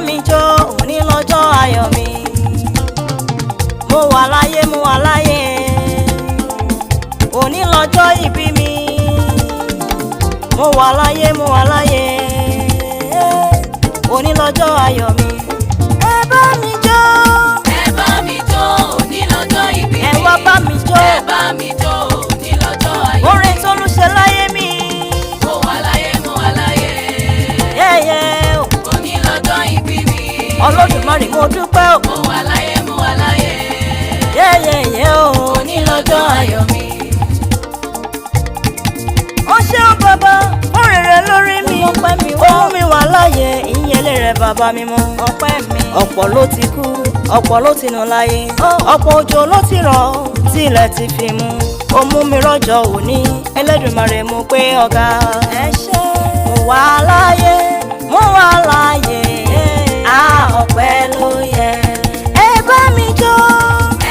mi jó òní lọ́jọ́ ayọ̀ mi. Mo wà láyé, mo wà láyé, òní lọ́jọ́ ìbí mi. Mo wà láyé, mo wà láyé, òní lọ́jọ́ ayọ̀ mi. Ẹ bá mi jó, ẹ bá mi jó, òní lọ́jọ́ ìbí mi. ẹ wá bá mi jó, ẹ bá mi jó, òní lọ́jọ́ ayọ̀ mi. orin tó lù ṣe láyé mi. Mo wà láyé, mo wà láyé, Yẹ́yẹ́ o, òní lọ́jọ́ ìbí mi. Olódùmarè mo dúpẹ́ o. Mo wà láyé, mo wà láyé, Yẹ́yẹ́ o, òní lọ́jọ́ ayọ̀ mi. ó ṣeun bàbá fún rere lórí mi. Ó mú mi wà láyé, ìyẹn lè rẹ bàbá mi mọ́. Ọpẹ́ mi. Ọ̀pọ̀ ló ti kú, ọ̀pọ̀ ló ti nù láyé. Ọ̀pọ̀ òjò ló ti rọ̀, tí ilẹ̀ ti fi mú. Ó mú mi rọ́jọ́ òní, Ẹlẹ́dùmarè mo pé ọ̀gá. Ẹ ṣé. Mo wà láyé, mo wà láyé, ọpẹ́ ló yẹ. Ẹ bá mi jó,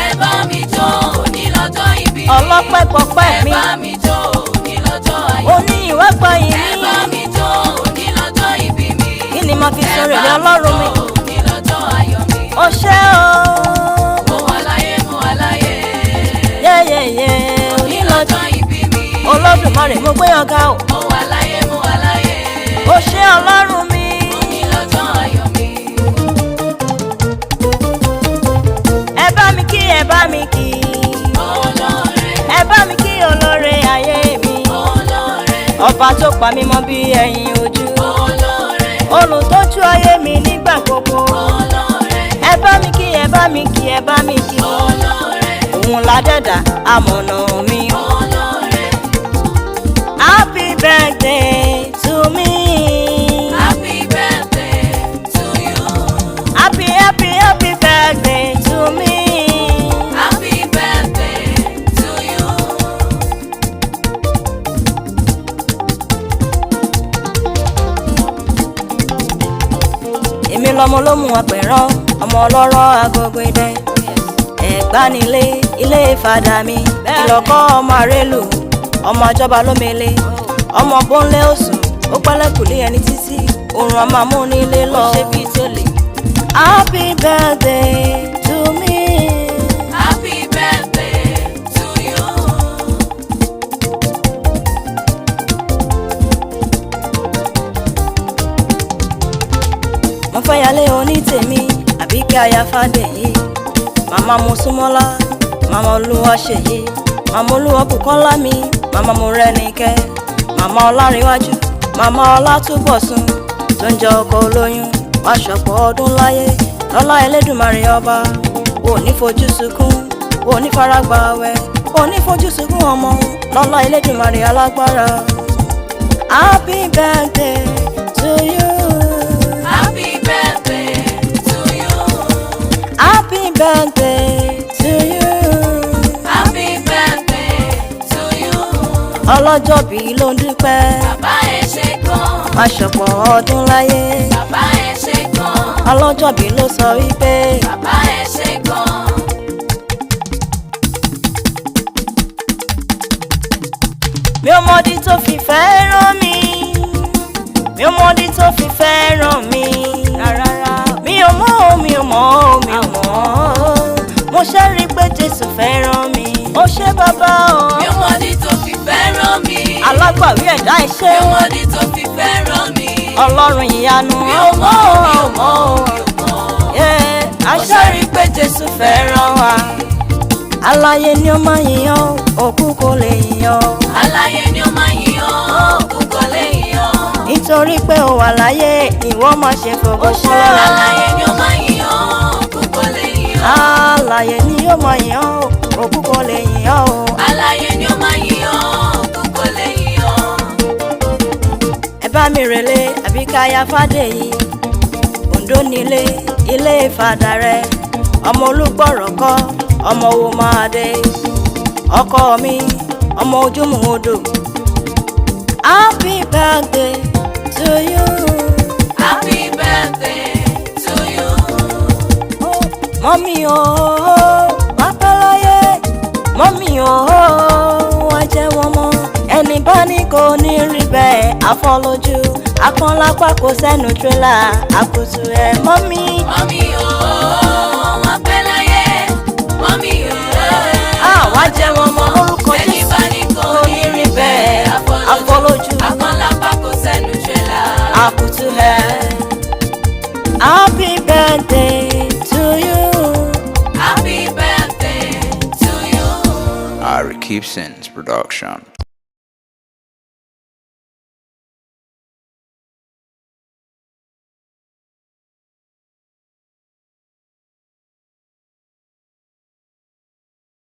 Ẹ bá mi jó, òní lọ́jọ́ ìbí mi. ọlọ́pẹ́ pọpẹ́ mi. Ẹ bá mi jó, òní lọ́jọ́ ayọ̀ mi. Oní ìwé gbọ̀yìn Ẹ mi. bá mi jó, òní lọ́jọ́ ìbí mi. Kí ni mo fi Ẹ sọ̀rọ̀ bá ìyá Ọlọ́run mi? jó, òní lọ́jọ́ ayọ̀ mi. Ó ṣé o. Mo wà láyé, mo wà láyé, Yẹ́yẹ́yẹ́ òní lọ́jọ́ ìbí mi. Olódùmarè mo gbé ọ̀gá o. Mo wà láyé, mo wà láyé, Ó ṣé Ọlọ́run mi. òní lọ́jọ́ ayọ̀ mi. Ẹ bá mi kí, ẹ bá mi kí. Olóore, Ẹ bá mi kí olóore ayé mi. olóore, Ọba tó pa mí mọ́ bí ẹyin ojú. olóore, Olùtọ́jú ayé mi nígbà gbogbo. olóore, Ẹ bá mi kí, ẹ bá mi kí, ẹ bá mi kí. olóore, Òun ládẹ́dà amọ̀nà mi. olóore. Happy birthday to me. Happy birthday to you. Happy, happy, happy birthday to me. Happy birthday to you. Èmi lọmọ ló mú apẹ̀rán, ọmọ ọlọ́rọ̀ agogo idẹ. Ẹ̀gbánilé ilé ìfàdà mi. Ìlọ́kọ́ ọmọ àrélù, ọmọ àjọba lómele. Ọmọ bónlé òsùn, ó pẹ́lẹ́kùlé ẹni títí. Òrùn ọmọ amú nílé lọ. Ó ṣe bí tó lè. Happy birthday to me. Happy birthday to you. Mo fẹ́ yálé onítèmi, Àbíkẹ́ aya Fádèyí. Màmá Mosúnmọ́lá, màmá Olúwaṣèyí. Màmá Olúwabùkọ́lá mi, màmá Mọ́rẹ́nikẹ́. Màmá Ọlárìnwájú, màmá Ọlátúbọ̀sún. Tó ń jẹ ọkọ olóyún, wá ṣọ̀pọ̀ ọdún láyé. Lọ́lá Ẹlẹ́dùmarè ọba, ò ní fojú sunkún, ò ní faragbá wẹ̀, ò ní fojú sunkún ọmọ. Lọ́lá Ẹlẹ́dùmarè alágbára. Happy birthday to you. Happy birthday to you. Happy birthday to you. Happy birthday to you. Ọlọ́jọ́bí ló ń dúpẹ́. Bàbá ẹ ṣé gan. Má ṣọ̀pọ̀ ọdún láyé. Bàbá ẹ ṣé gan. Ọlọ́jọ́bí ló sọ wípé. Bàbá ẹ ṣé gan. Mi ò mọ̀dí tó fi fẹ́ràn mi. Mi ò mọ̀dí tó fi fẹ́ràn mi. Rárá. Mi ò mọ̀ o, mi ò mọ̀ o, mi ò mọ̀ o. Mo ṣe rí i pé Jésù fẹ́ràn mi. Ó ṣé bàbá o. Mi ò mọ̀dí tó fi fẹ́ràn mi. Alágbàwí ẹ̀dá Mi iṣẹ́. ò mọ̀dí tó fi fẹ́ràn mi. Ọlọ́run ìyanu. Mi ò mọ̀ o, mi ò mọ̀ o, mi ò mọ̀ o. Aṣáárí pé Jésù fẹ́ràn wa. Alààyè ni ó máa yìnyàn, òkú kò lè yìnyàn. Alààyè ni ó máa yìn ọ́, òkú kò lè yìn ọ́. Nítorí pé ó wà láyé, ìwọ máa ṣe fògo fún. Alààyè ni ó máa yìn ọ́, òkú kò lè yìn ọ́. Alààyè ni ó máa yìnyàn, òkú kò lè yìnyàn o. Alààyè ni ó máa yìn ọ́, òkú kò lè yìn ọ́. Ẹ bá mi rèlé Àbíkẹ́ aya Fádèyí. Oǹdó nílé, ilé ìfàdà rẹ̀. Ọmọ Olúgbọ̀rọ̀ kọ́, ọmọ owó máa dé. Ọkọ mi, ọmọ ojúmù odò. Happy birthday to you. Happy birthday to you. Mọ́mí o, wá pẹ́ láyé. Mọ́mí o, wá jẹ́ wọn mọ́. Ẹni bá ní kò ní rí bẹ́ẹ̀, àfọlójú. akànlápá kò sẹ́nu tírélà àkùtù ẹ̀ mọ́mí. Mọ́mí o, wọ́n pẹ́ láyé. Mọ́mí o, àwa jẹ́ wọn mọ lórúkọ ẹni bá ní kò ní rí bẹ́ẹ̀. àfọlójú Akànlápá kò sẹ́nu tírélà. àkùtù ẹ̀. Happy birthday to you. Happy birthday to you. Ari Keepson's production.